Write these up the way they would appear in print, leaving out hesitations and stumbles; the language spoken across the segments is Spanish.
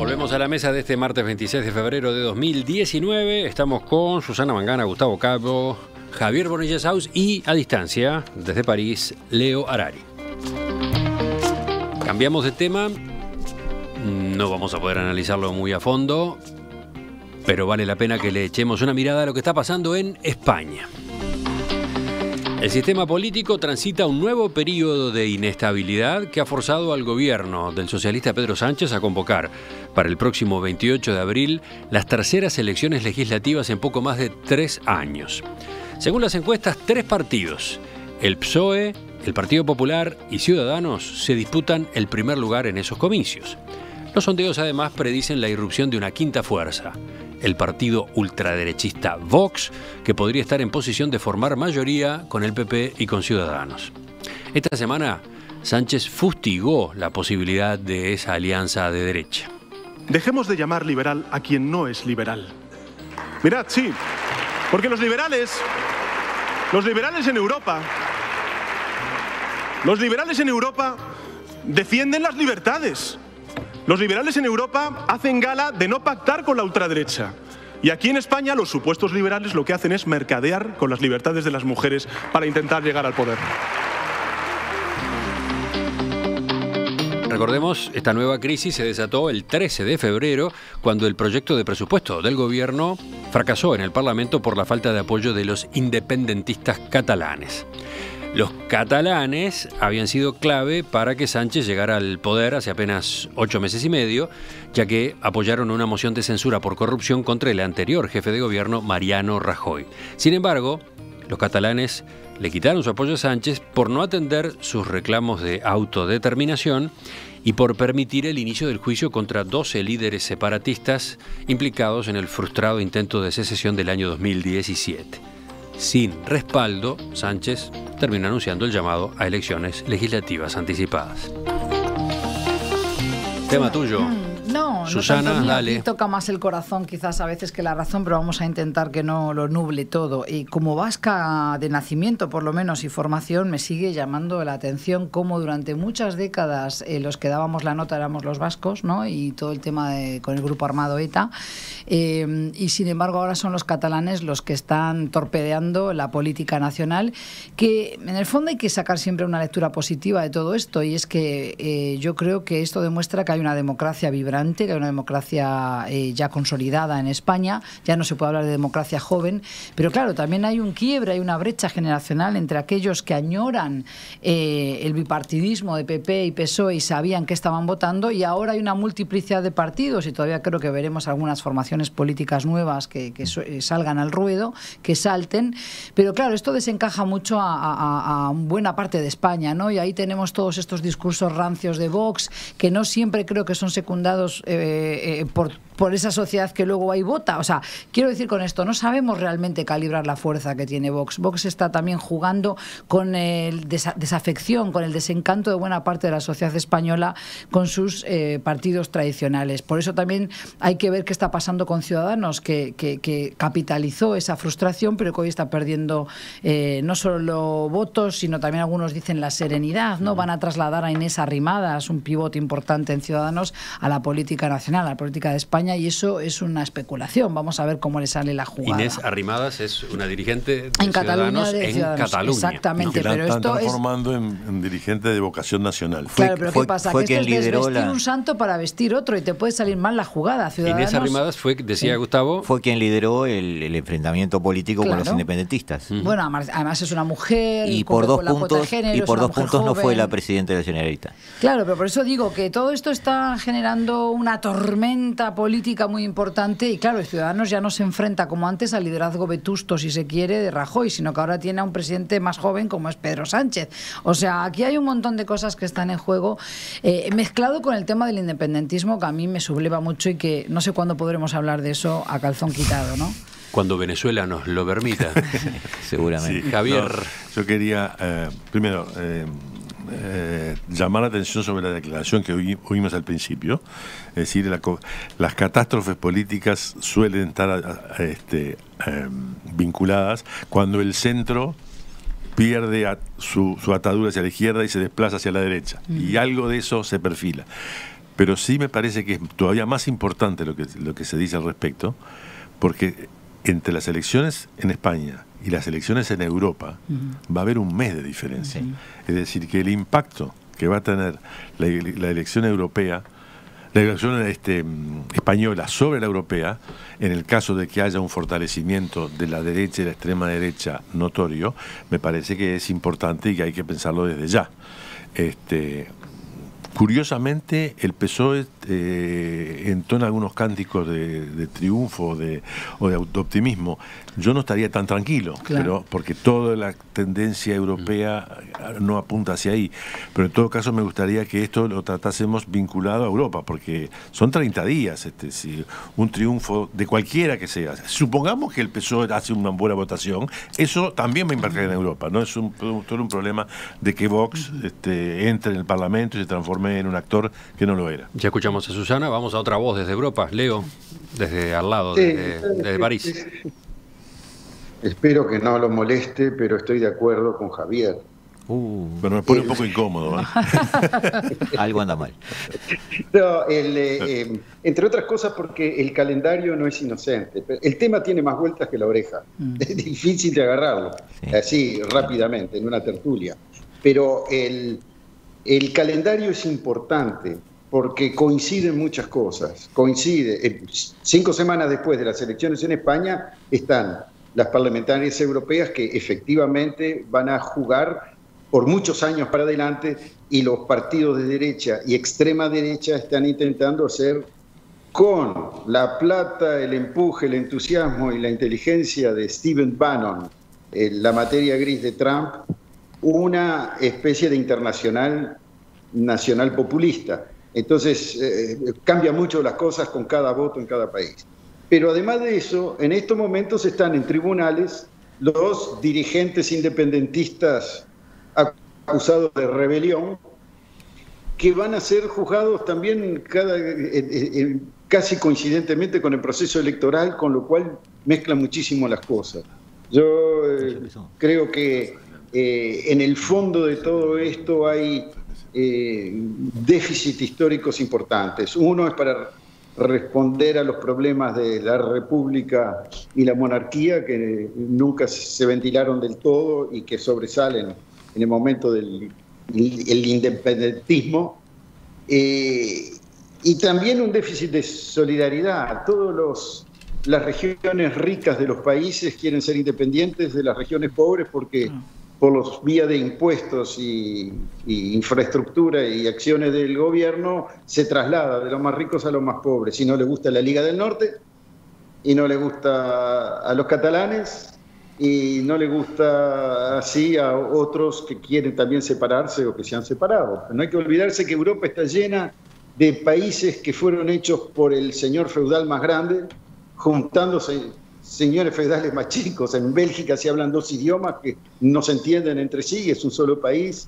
Volvemos a la mesa de este martes 26 de febrero de 2019. Estamos con Susana Mangana, Gustavo Cabo, Javier Bonilla Sauz y, a distancia, desde París, Leo Harari. Cambiamos de tema. No vamos a poder analizarlo muy a fondo, pero vale la pena que le echemos una mirada a lo que está pasando en España. El sistema político transita un nuevo periodo de inestabilidad que ha forzado al gobierno del socialista Pedro Sánchez a convocar para el próximo 28 de abril las terceras elecciones legislativas en poco más de 3 años. Según las encuestas, 3 partidos, el PSOE, el Partido Popular y Ciudadanos, se disputan el primer lugar en esos comicios. Los sondeos además predicen la irrupción de una quinta fuerza, el partido ultraderechista Vox, que podría estar en posición de formar mayoría con el PP y con Ciudadanos. Esta semana, Sánchez fustigó la posibilidad de esa alianza de derecha. Dejemos de llamar liberal a quien no es liberal. Mirad, sí, porque los liberales en Europa defienden las libertades. Los liberales en Europa hacen gala de no pactar con la ultraderecha. Y aquí en España los supuestos liberales lo que hacen es mercadear con las libertades de las mujeres para intentar llegar al poder. Recordemos, esta nueva crisis se desató el 13 de febrero, cuando el proyecto de presupuesto del gobierno fracasó en el Parlamento por la falta de apoyo de los independentistas catalanes. Los catalanes habían sido clave para que Sánchez llegara al poder hace apenas 8 meses y medio, ya que apoyaron una moción de censura por corrupción contra el anterior jefe de gobierno, Mariano Rajoy. Sin embargo, los catalanes le quitaron su apoyo a Sánchez por no atender sus reclamos de autodeterminación y por permitir el inicio del juicio contra 12 líderes separatistas implicados en el frustrado intento de secesión del año 2017. Sin respaldo, Sánchez termina anunciando el llamado a elecciones legislativas anticipadas. Tema tuyo. No, Susana, no dale. Aquí toca más el corazón quizás a veces que la razón, pero vamos a intentar que no lo nuble todo. Y como vasca de nacimiento, por lo menos, y formación, me sigue llamando la atención cómo durante muchas décadas los que dábamos la nota éramos los vascos, ¿no? Y todo el tema con el grupo armado ETA. Y sin embargo ahora son los catalanes los que están torpedeando la política nacional, que en el fondo hay que sacar siempre una lectura positiva de todo esto, y es que yo creo que esto demuestra que hay una democracia vibrante, que hay una democracia ya consolidada en España. Ya no se puede hablar de democracia joven, pero claro, también hay un quiebre, hay una brecha generacional entre aquellos que añoran el bipartidismo de PP y PSOE y sabían que estaban votando, y ahora hay una multiplicidad de partidos, y todavía creo que veremos algunas formaciones políticas nuevas que salgan al ruedo, que salten, pero claro, esto desencaja mucho a buena parte de España, ¿no? Y ahí tenemos todos estos discursos rancios de Vox, que no siempre creo que son secundados por esa sociedad que luego va y vota. O sea, quiero decir con esto, no sabemos realmente calibrar la fuerza que tiene Vox. Vox está también jugando con el desafección, con el desencanto de buena parte de la sociedad española con sus partidos tradicionales. Por eso también hay que ver qué está pasando con Ciudadanos, que capitalizó esa frustración, pero que hoy está perdiendo no solo votos, sino también algunos dicen la serenidad, ¿no? Van a trasladar a Inés Arrimadas, un pivote importante en Ciudadanos, a la política nacional, a la política de España, y eso es una especulación. Vamos a ver cómo le sale la jugada. Inés Arrimadas es una dirigente de en Ciudadanos Cataluña, en Cataluña. Exactamente, pero esto están es transformando en dirigente de vocación nacional. Claro, pero ¿qué pasa? Que esto es desvestir un santo para vestir otro, y te puede salir mal la jugada. Ciudadanos, Inés Arrimadas fue, decía Gustavo, fue quien lideró el enfrentamiento político con los independentistas. Bueno, además es una mujer, y por 2 puntos, género, y por 2 puntos no joven. fue la presidenta de la Generalitat. Claro, pero por eso digo que todo esto está generando una tormenta política muy importante, y claro, Ciudadanos ya no se enfrenta como antes al liderazgo vetusto, si se quiere, de Rajoy, sino que ahora tiene a un presidente más joven como es Pedro Sánchez. O sea, aquí hay un montón de cosas que están en juego, mezclado con el tema del independentismo, que a mí me subleva mucho y que no sé cuándo podremos hablar de eso a calzón quitado, ¿no? Cuando Venezuela nos lo permita. Seguramente. Sí, Javier. No, yo quería, primero, llamar la atención sobre la declaración que oímos al principio. Es decir, las catástrofes políticas suelen estar vinculadas cuando el centro pierde su atadura hacia la izquierda y se desplaza hacia la derecha. Y algo de eso se perfila. Pero sí me parece que es todavía más importante lo que se dice al respecto, porque entre las elecciones en España y las elecciones en Europa va a haber un mes de diferencia. Sí. Es decir, que el impacto que va a tener la elección europea, la elección española sobre la europea, en el caso de que haya un fortalecimiento de la derecha y la extrema derecha notorio, me parece que es importante y que hay que pensarlo desde ya. Curiosamente, el PSOE entona algunos cánticos de triunfo o de optimismo. Yo no estaría tan tranquilo, pero porque toda la tendencia europea no apunta hacia ahí. Pero en todo caso me gustaría que esto lo tratásemos vinculado a Europa, porque son 30 días, si un triunfo de cualquiera que sea. Supongamos que el PSOE hace una buena votación, eso también va a impactar en Europa. No es todo un problema de que Vox entre en el Parlamento y se transforme en un actor que no lo era. Ya escuchamos a Susana, vamos a otra voz desde Europa. Leo, desde al lado, desde París. Espero que no lo moleste, pero estoy de acuerdo con Javier. Pero me pone un poco incómodo. Algo anda mal. No, entre otras cosas porque el calendario no es inocente. El tema tiene más vueltas que la oreja. Es difícil de agarrarlo, así rápidamente, en una tertulia. Pero el calendario es importante porque coinciden muchas cosas. 5 semanas después de las elecciones en España están las parlamentarias europeas que efectivamente van a jugar por muchos años para adelante, y los partidos de derecha y extrema derecha están intentando hacer, con la plata, el empuje, el entusiasmo y la inteligencia de Stephen Bannon, la materia gris de Trump, una especie de internacional nacional populista. Entonces cambia mucho las cosas con cada voto en cada país. Pero además de eso, en estos momentos están en tribunales los dirigentes independentistas acusados de rebelión, que van a ser juzgados también casi coincidentemente con el proceso electoral, con lo cual mezcla muchísimo las cosas. Yo creo que en el fondo de todo esto hay déficits históricos importantes. Uno es para responder a los problemas de la República y la monarquía, que nunca se ventilaron del todo y que sobresalen en el momento del independentismo, y también un déficit de solidaridad. Todas las regiones ricas de los países quieren ser independientes de las regiones pobres porque por los vías de impuestos y infraestructura y acciones del gobierno se traslada de los más ricos a los más pobres. Y no le gusta la Liga del Norte, y no le gusta a los catalanes, y no le gusta así a otros que quieren también separarse o que se han separado. No hay que olvidarse que Europa está llena de países que fueron hechos por el señor feudal más grande, juntándose señores feudales más chicos. En Bélgica se hablan 2 idiomas que no se entienden entre sí, es un solo país.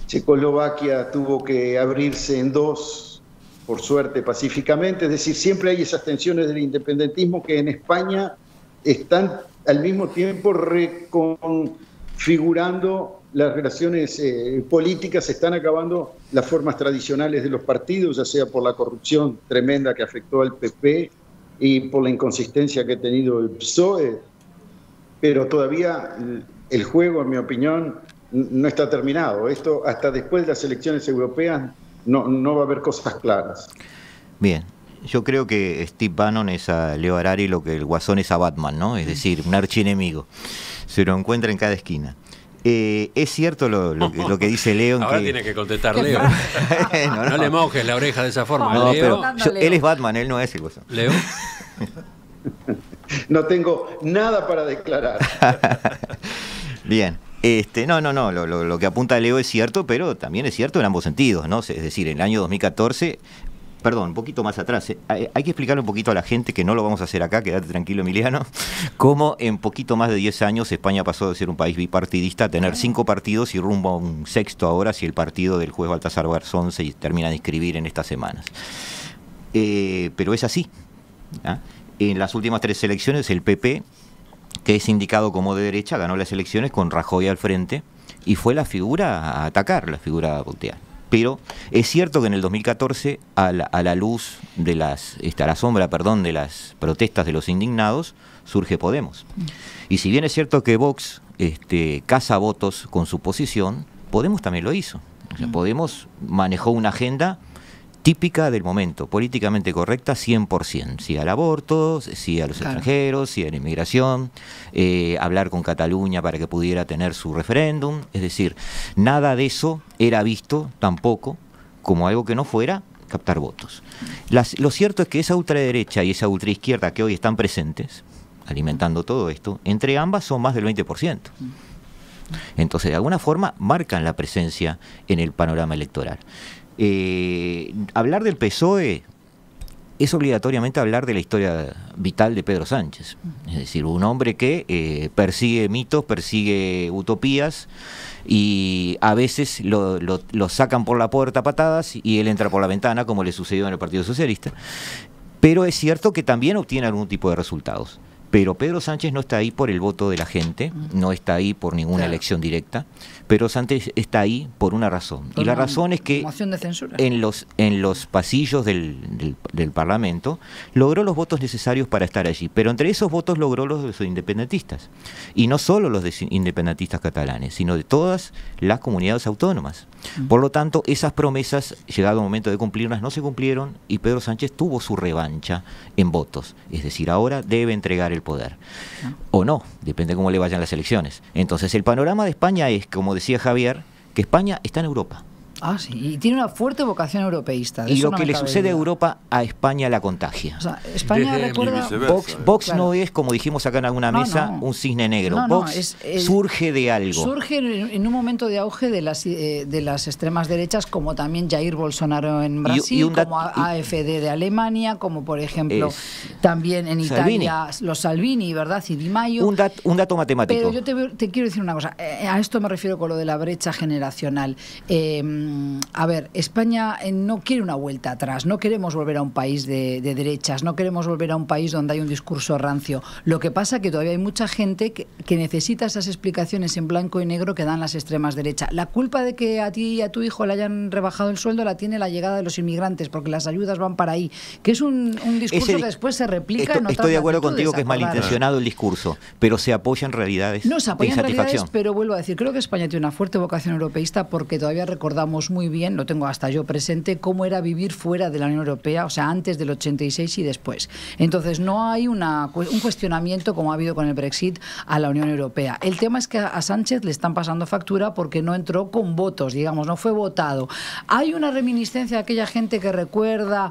Checoslovaquia tuvo que abrirse en 2, por suerte pacíficamente. Es decir, siempre hay esas tensiones del independentismo que en España están al mismo tiempo reconfigurando las relaciones políticas, se están acabando las formas tradicionales de los partidos, ya sea por la corrupción tremenda que afectó al PP y por la inconsistencia que ha tenido el PSOE, pero todavía el juego, en mi opinión, no está terminado. Esto hasta después de las elecciones europeas no va a haber cosas claras. Bien. Yo creo que Steve Bannon es a Leo Harari lo que el Guasón es a Batman, ¿no? Es decir, un archienemigo. Se lo encuentra en cada esquina. Es cierto lo que dice Leo. Ahora tiene que contestar Leo. No le mojes la oreja de esa forma. No, Leo. Pero él es Batman, él no es el Guasón. Leo. No tengo nada para declarar. Bien. No, lo que apunta Leo es cierto, pero también es cierto en ambos sentidos, ¿no? Es decir, en el año 2014... Perdón, un poquito más atrás. Hay que explicarle un poquito a la gente, que no lo vamos a hacer acá, quédate tranquilo, Emiliano, cómo en poquito más de 10 años España pasó de ser un país bipartidista a tener 5 partidos y rumbo a un 6º ahora, si el partido del juez Baltasar Garzón se termina de inscribir en estas semanas. Pero es así. En las últimas 3 elecciones el PP, que es indicado como de derecha, ganó las elecciones con Rajoy al frente y fue la figura a atacar, la figura a voltear. Pero es cierto que en el 2014, a la luz de a la sombra, de las protestas de los indignados, surge Podemos. Y si bien es cierto que Vox caza votos con su posición, Podemos también lo hizo. O sea, Podemos manejó una agenda típica del momento, políticamente correcta 100%, sí al aborto, sí a los extranjeros, sí a la inmigración, hablar con Cataluña para que pudiera tener su referéndum, es decir, nada de eso era visto tampoco como algo que no fuera captar votos. Lo cierto es que esa ultraderecha y esa ultraizquierda que hoy están presentes, alimentando todo esto, entre ambas son más del 20%. Entonces, de alguna forma, marcan la presencia en el panorama electoral. Hablar del PSOE es obligatoriamente hablar de la historia vital de Pedro Sánchez. Es decir, un hombre que persigue mitos, persigue utopías y a veces lo sacan por la puerta a patadas y él entra por la ventana, como le sucedió en el Partido Socialista. Pero es cierto que también obtiene algún tipo de resultados. Pero Pedro Sánchez no está ahí por el voto de la gente, no está ahí por ninguna elección directa. Pedro Sánchez está ahí por una razón. Y la razón es que en los pasillos del Parlamento logró los votos necesarios para estar allí. Pero entre esos votos logró los de los independentistas. Y no solo los de independentistas catalanes, sino de todas las comunidades autónomas. Por lo tanto, esas promesas, llegado el momento de cumplirlas, no se cumplieron y Pedro Sánchez tuvo su revancha en votos. Es decir, ahora debe entregar el poder. O no, depende de cómo le vayan las elecciones. Entonces, el panorama de España es, como decía Javier, que España está en Europa. Ah, sí, y tiene una fuerte vocación europeísta. Y lo que le sucede a Europa, a España la contagia. O sea, España recuerda... Vox no es, como dijimos acá en alguna mesa, un cisne negro. Vox surge de algo. Surge en un momento de auge de las extremas derechas, como también Jair Bolsonaro en Brasil, como AfD de Alemania, como por ejemplo también en Italia los Salvini, ¿verdad? Y Di Maio. Un dato matemático. Pero yo te quiero decir una cosa. A esto me refiero con lo de la brecha generacional. A ver, España no quiere una vuelta atrás, no queremos volver a un país de derechas, no queremos volver a un país donde hay un discurso rancio. Lo que pasa es que todavía hay mucha gente que necesita esas explicaciones en blanco y negro que dan las extremas derechas. La culpa de que a ti y a tu hijo le hayan rebajado el sueldo la tiene la llegada de los inmigrantes, porque las ayudas van para ahí, que es un discurso que después se replica en otras Estoy de acuerdo contigo que es malintencionado el discurso, pero se apoya en realidades no, se apoya de insatisfacción. En realidades, pero vuelvo a decir, creo que España tiene una fuerte vocación europeísta porque todavía recordamos muy bien, lo tengo hasta yo presente, cómo era vivir fuera de la Unión Europea, o sea, antes del 86 y después. Entonces, no hay un cuestionamiento, como ha habido con el Brexit, a la Unión Europea. El tema es que a Sánchez le están pasando factura porque no entró con votos, digamos, no fue votado. Hay una reminiscencia de aquella gente que recuerda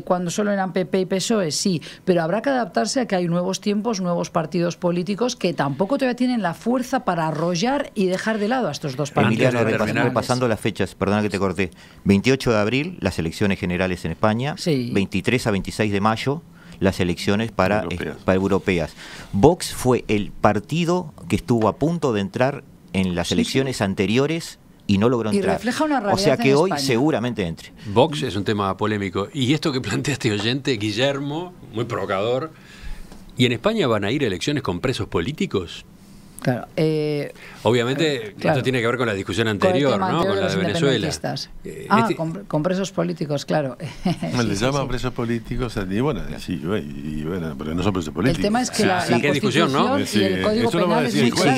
cuando solo eran PP y PSOE, sí, pero habrá que adaptarse a que hay nuevos tiempos, nuevos partidos políticos que tampoco todavía tienen la fuerza para arrollar y dejar de lado a estos dos partidos. Emiliano, repasando las fechas, perdona que te corté, 28 de abril, las elecciones generales en España, 23 a 26 de mayo, las elecciones para europeas. Vox fue el partido que estuvo a punto de entrar en las elecciones anteriores y no logró entrar. Y refleja una realidad. O sea que en hoy España seguramente entre. Vox es un tema polémico. Y esto que plantea este oyente, Guillermo, muy provocador, ¿y en España van a ir elecciones con presos políticos? Claro, obviamente esto tiene que ver con la discusión anterior, ¿no? Con la de Venezuela. Con presos políticos, claro. Le llaman presos políticos y bueno, pero no son presos políticos. El tema es que la discusión, ¿no? Y el Código Penal es muy claro.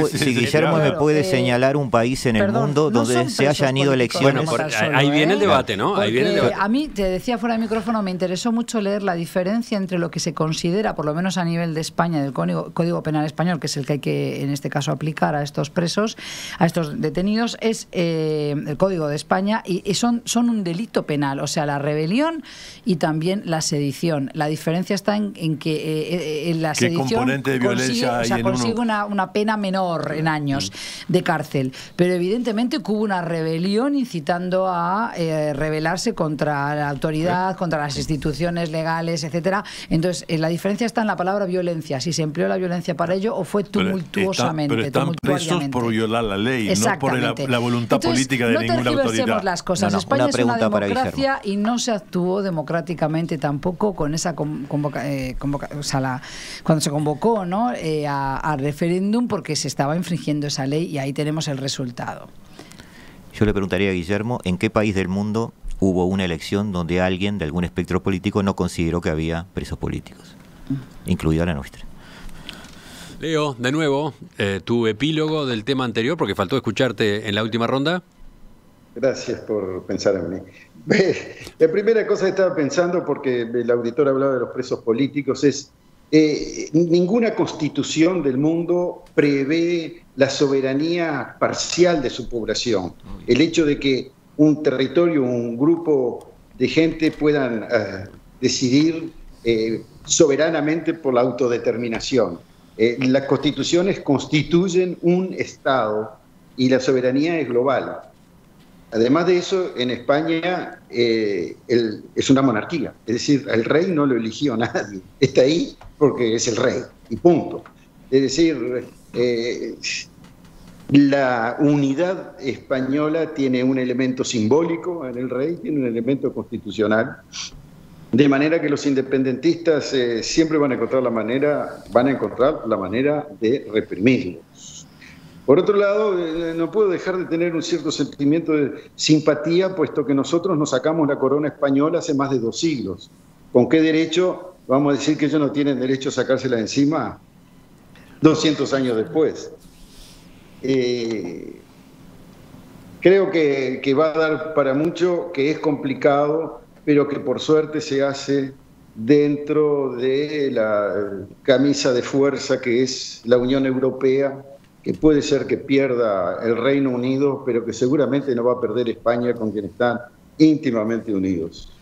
Si Guillermo me puede señalar un país en el mundo donde se hayan ido elecciones. Bueno, ahí viene el debate, ¿no? Ahí viene el debate. A mí, te decía fuera de micrófono, me interesó mucho leer la diferencia entre lo que se considera, por lo menos a nivel de España, del Código Penal español, que es el que hay que en este caso aplicar a estos presos, a estos detenidos, es el Código de España y son un delito penal, o sea, la rebelión y también la sedición. La diferencia está en que en la sedición consigue una pena menor en años de cárcel, pero evidentemente hubo una rebelión incitando a rebelarse contra la autoridad, contra las instituciones legales, etcétera. Entonces, la diferencia está en la palabra violencia, si se empleó la violencia para ello o fue tumultuosamente. Pero están presos por violar la ley, no por la voluntad política de ninguna autoridad. Las cosas. España es una democracia y no se actuó democráticamente tampoco con esa cuando se convocó, ¿no? a referéndum porque se estaba infringiendo esa ley y ahí tenemos el resultado. Yo le preguntaría a Guillermo, ¿en qué país del mundo hubo una elección donde alguien de algún espectro político no consideró que había presos políticos, incluida la nuestra? Leo, de nuevo, tu epílogo del tema anterior, porque faltó escucharte en la última ronda. Gracias por pensar en mí. La primera cosa que estaba pensando, porque el auditor hablaba de los presos políticos, es ninguna constitución del mundo prevé la soberanía parcial de su población. El hecho de que un territorio, un grupo de gente puedan decidir soberanamente por la autodeterminación. Las constituciones constituyen un Estado y la soberanía es global. Además de eso, en España es una monarquía, es decir, el rey no lo eligió nadie, está ahí porque es el rey, y punto. Es decir, la unidad española tiene un elemento simbólico en el rey, tiene un elemento constitucional, de manera que los independentistas siempre van a encontrar la manera de reprimirlos. Por otro lado, no puedo dejar de tener un cierto sentimiento de simpatía, puesto que nosotros nos sacamos la corona española hace más de 2 siglos. ¿Con qué derecho vamos a decir que ellos no tienen derecho a sacársela encima 200 años después? Creo que va a dar para mucho, que es complicado, pero que por suerte se hace dentro de la camisa de fuerza que es la Unión Europea, que puede ser que pierda el Reino Unido, pero que seguramente no va a perder España, con quien están íntimamente unidos.